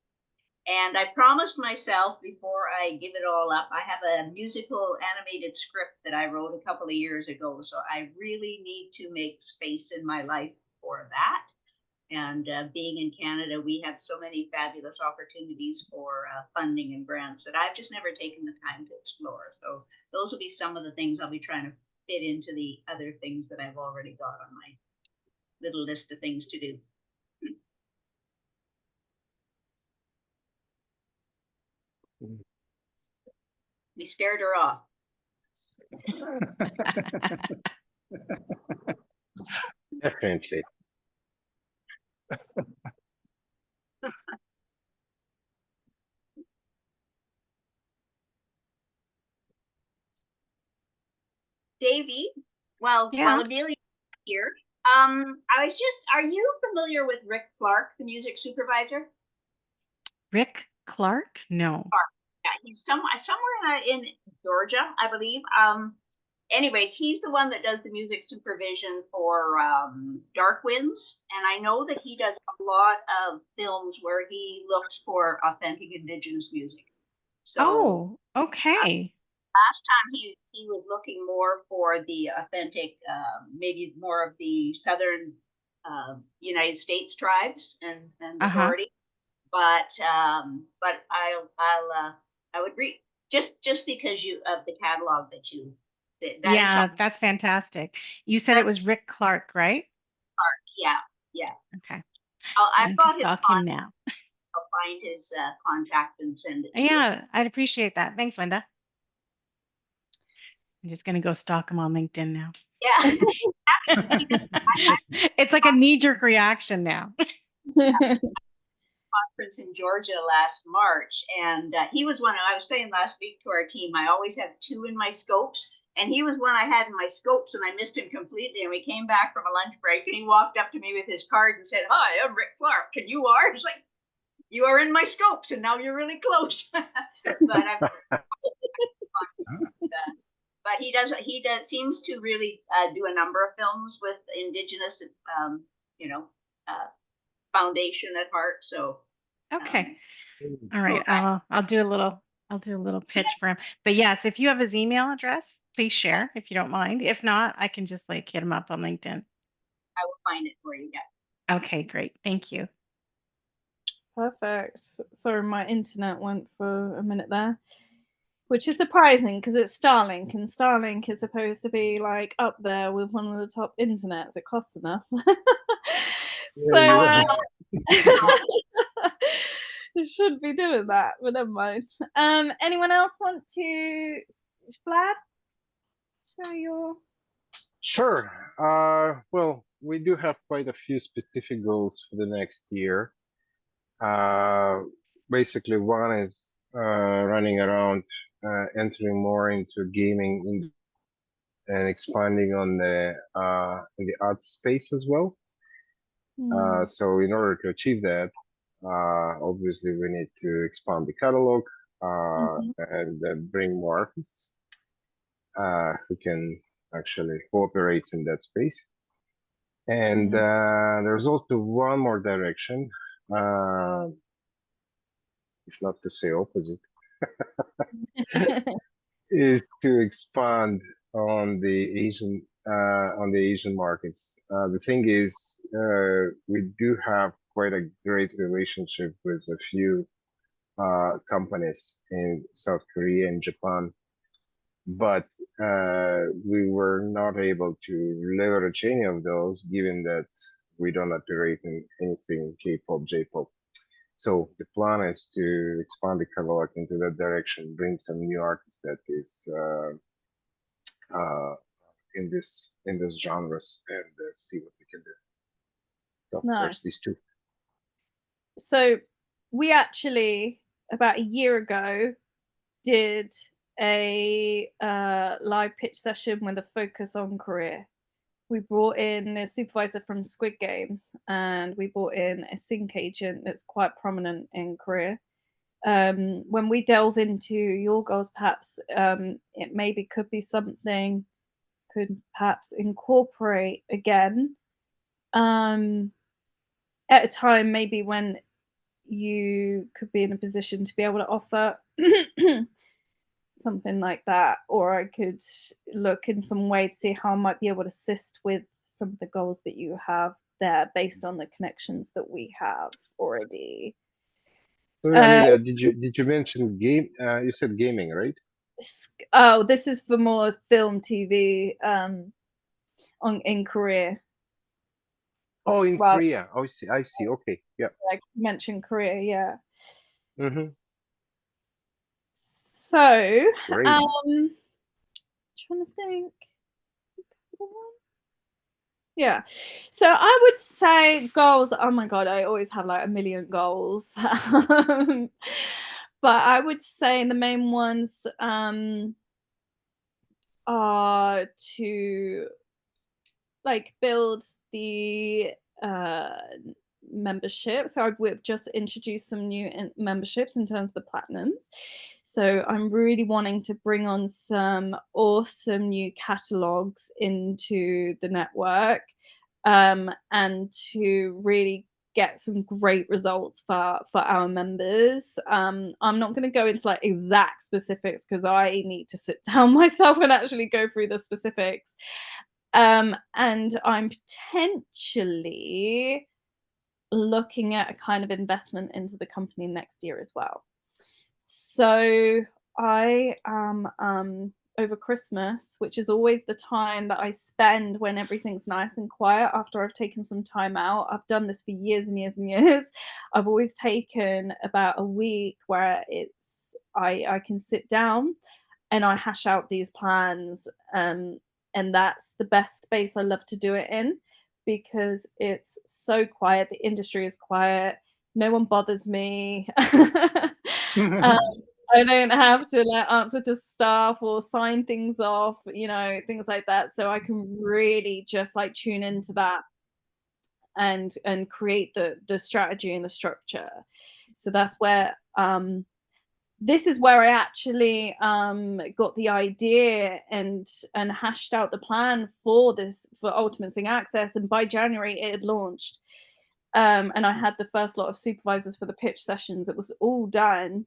And I promised myself, before I give it all up, I have a musical animated script that I wrote a couple of years ago. So I really need to make space in my life for that. And being in Canada, we have so many fabulous opportunities for funding and grants that I've just never taken the time to explore. So those will be some of the things I'll be trying to fit into the other things that I've already got on my little list of things to do. We scared her off.
Definitely.
Davey, while Amelia here, I was just, are you familiar with Rick Clark, the music supervisor?
Rick Clark? No.
Yeah, he's somewhere in Georgia, I believe. Anyways, he's the one that does the music supervision for Dark Winds, and I know that he does a lot of films where he looks for authentic Indigenous music. So,
okay.
last time he was looking more for the authentic, maybe more of the southern United States tribes and authority. But I would read just because of the catalog that you.
That's fantastic. You said it was Rick Clark, right?
Clark, yeah.
Okay.
I've got his
stalk him now.
I'll find his contact and send it to you.
Yeah, I'd appreciate that. Thanks, Linda. I'm just going to go stalk him on LinkedIn now.
Yeah.
It's like a knee-jerk reaction now.
Conference in Georgia last March, and he was one. I was saying last week to our team, I always have two in my scopes, and he was one I had in my scopes, and I missed him completely. And we came back from a lunch break, and he walked up to me with his card and said, "Hi, I'm Rick Clark, and you are?" It's like, "You are in my scopes, and now you're really close." But he does seems to really do a number of films with Indigenous, foundation at heart. So
okay, all right. I'll do a little pitch for him. But yes, if you have his email address, please share if you don't mind. If not, I can just hit him up on LinkedIn.
I will find it for you. Yeah.
Okay, great. Thank you.
Perfect. Sorry, my internet went for a minute there, which is surprising because it's Starlink, and Starlink is supposed to be like up there with one of the top internets. It costs enough. So
Yeah,
you should be doing that, but never mind. Anyone else want to, Vlad, show your?
sure. Well, we do have quite a few specific goals for the next year. Basically, one is running around, entering more into gaming and expanding on the in the art space as well. So in order to achieve that, obviously we need to expand the catalog and bring more artists who can actually cooperate in that space. And there's also one more direction, if not to say opposite, is to expand on the Asian markets. The thing is, we do have quite a great relationship with a few companies in South Korea and Japan, but we were not able to leverage any of those, given that we don't operate in anything K-pop, J-pop. So the plan is to expand the catalog into that direction, bring some new artists that is in this genres, and see what we can do. So there's
Nice.
these two.
So we actually, about a year ago, did a live pitch session with a focus on Korea. We brought in a supervisor from Squid Games, and we brought in a sync agent that's quite prominent in Korea. When we delve into your goals, perhaps it maybe could be something could perhaps incorporate again at a time maybe when you could be in a position to be able to offer something like that, or I could look in some way to see how I might be able to assist with some of the goals that you have there based on the connections that we have already.
So Amelia, did you mention game? You said gaming, right?
Oh, this is for more film, TV, in Korea.
Oh, in
Well,
Korea. Oh, I see. Okay, yeah.
like you mentioned Korea, yeah.
Mm-hmm.
So,
Great.
trying to think. Yeah. So I would say goals. Oh my God, I always have like a million goals. But I would say the main ones are to like build the membership. So we've just introduced some new memberships in terms of the platinums. So I'm really wanting to bring on some awesome new catalogs into the network, and to really get some great results for our members. I'm not going to go into like exact specifics because I need to sit down myself and actually go through the specifics. And I'm potentially looking at a kind of investment into the company next year as well. So I am over Christmas, which is always the time that I spend when everything's nice and quiet after I've taken some time out. I've done this for years and years and years. I've always taken about a week where I can sit down and I hash out these plans, and that's the best space I love to do it in because it's so quiet. The industry is quiet. No one bothers me. I don't have to like answer to staff or sign things off, things like that. So I can really just like tune into that and create the strategy and the structure. So that's where this is where I actually got the idea and hashed out the plan for Ultimate Sing Access, and by January it had launched. And I had the first lot of supervisors for the pitch sessions. It was all done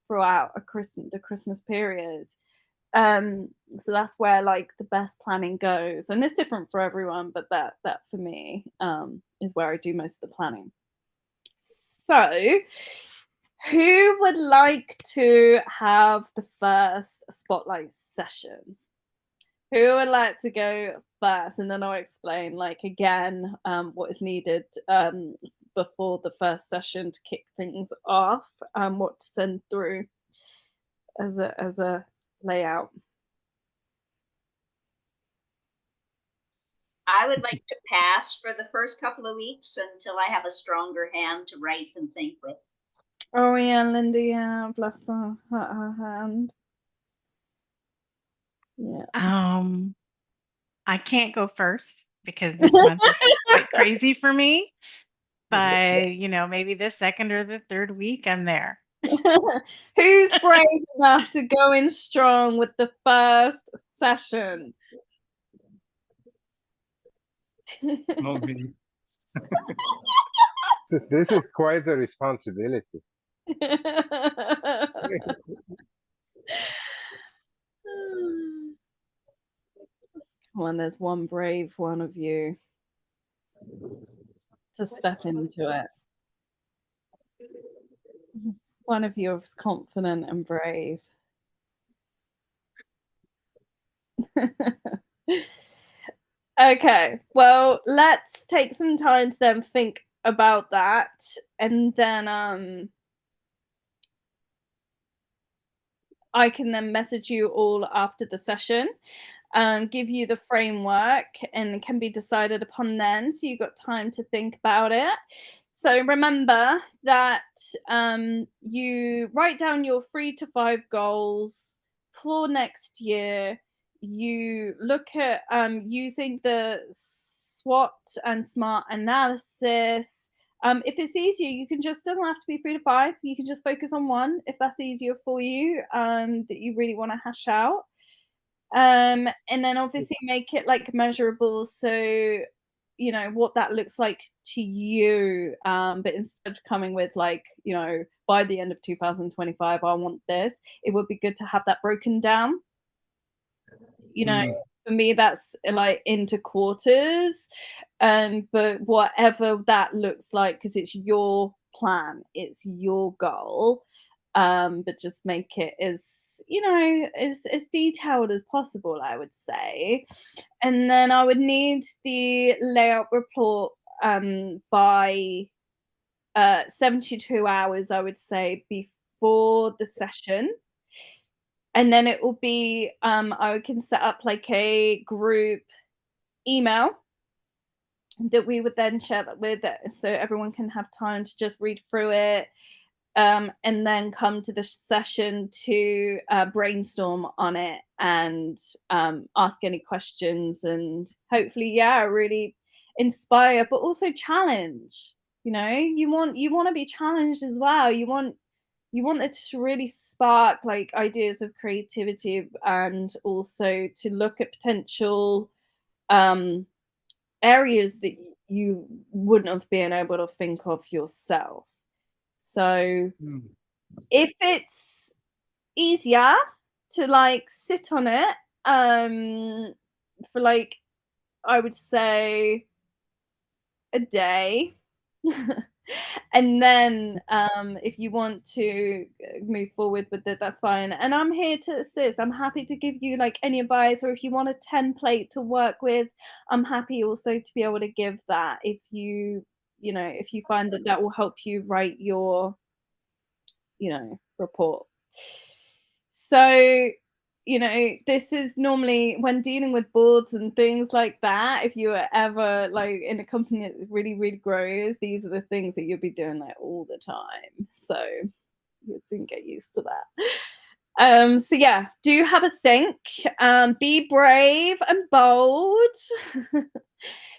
throughout the Christmas period. So that's where like the best planning goes, and it's different for everyone, but that for me is where I do most of the planning. So who would like to have the first spotlight session? Who would like to go first? And then I'll explain, like, again, what is needed before the first session to kick things off, what to send through as a layout.
I would like to pass for the first couple of weeks until I have a stronger hand to write and think with.
Oh yeah, Linda, yeah, bless her hand. Yeah.
I can't go first because this month is quite crazy for me. But maybe the second or the third week, I'm there.
Who's brave enough to go in strong with the first session?
Not me.
This is quite a responsibility.
Come on, there's one brave one of you to step into it. One of you is confident and brave. Okay, well, let's take some time to then think about that, and then I can then message you all after the session, give you the framework, and it can be decided upon then, so you've got time to think about it. So remember that you write down your 3 to 5 goals for next year. You look at using the SWOT and S.M.A.R.T analysis. If it's easier, you can just, doesn't have to be 3 to 5. You can just focus on one if that's easier for you, that you really want to hash out. And then obviously make it like measurable, so you know what that looks like to you. But instead of coming with like, by the end of 2025, I want this, it would be good to have that broken down. For me, that's like into quarters. But whatever that looks like, because it's your plan, it's your goal. But just make it as as detailed as possible, I would say. And then I would need the layout report by 72 hours, I would say, before the session. And then it will be I can set up like a group email that we would then share that with, so everyone can have time to just read through it, and then come to the session to brainstorm on it and ask any questions, and hopefully, really inspire, but also challenge. You want to be challenged as well. You want it to really spark like ideas of creativity, and also to look at potential areas that you wouldn't have been able to think of yourself. So if it's easier to like sit on it for like, I would say, a day. And then if you want to move forward with it, that's fine, and I'm here to assist. I'm happy to give you like any advice, or if you want a template to work with, I'm happy also to be able to give that, if you find that that will help you write your report. So this is normally when dealing with boards and things like that. If you are ever like in a company that really, really grows, these are the things that you'll be doing like all the time. So you'll soon get used to that. So yeah, do have a think. Be brave and bold,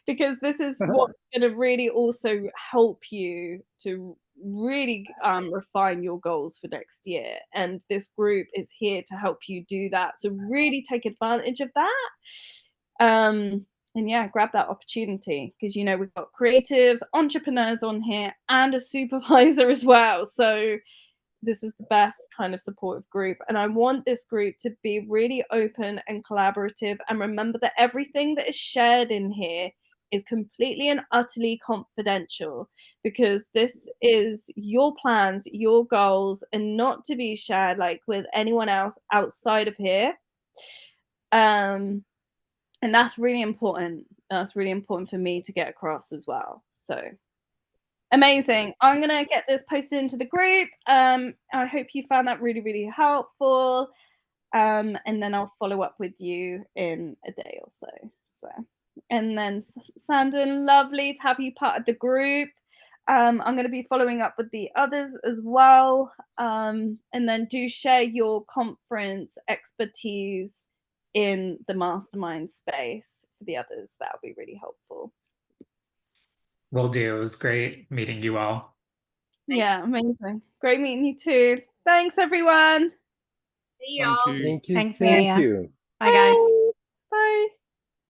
because this is what's going to really also help you to really refine your goals for next year, and this group is here to help you do that, so really take advantage of that. And yeah, grab that opportunity, because we've got creatives, entrepreneurs on here, and a supervisor as well, so this is the best kind of supportive group, and I want this group to be really open and collaborative. And remember that everything that is shared in here is completely and utterly confidential, because this is your plans, your goals, and not to be shared like with anyone else outside of here. And that's really important. That's really important for me to get across as well. So amazing. I'm going to get this posted into the group. I hope you found that really, really helpful. And then I'll follow up with you in a day or so. And then Sandon, lovely to have you part of the group. I'm going to be following up with the others as well. And then do share your conference expertise in the mastermind space for the others. That would be really helpful.
Will do. It was great meeting you all.
Yeah, amazing. Great meeting you too. Thanks, everyone.
See y'all.
Thank you.
Thank you.
Thanks,
Thank
Amelia.
you.
Bye, guys.
Bye.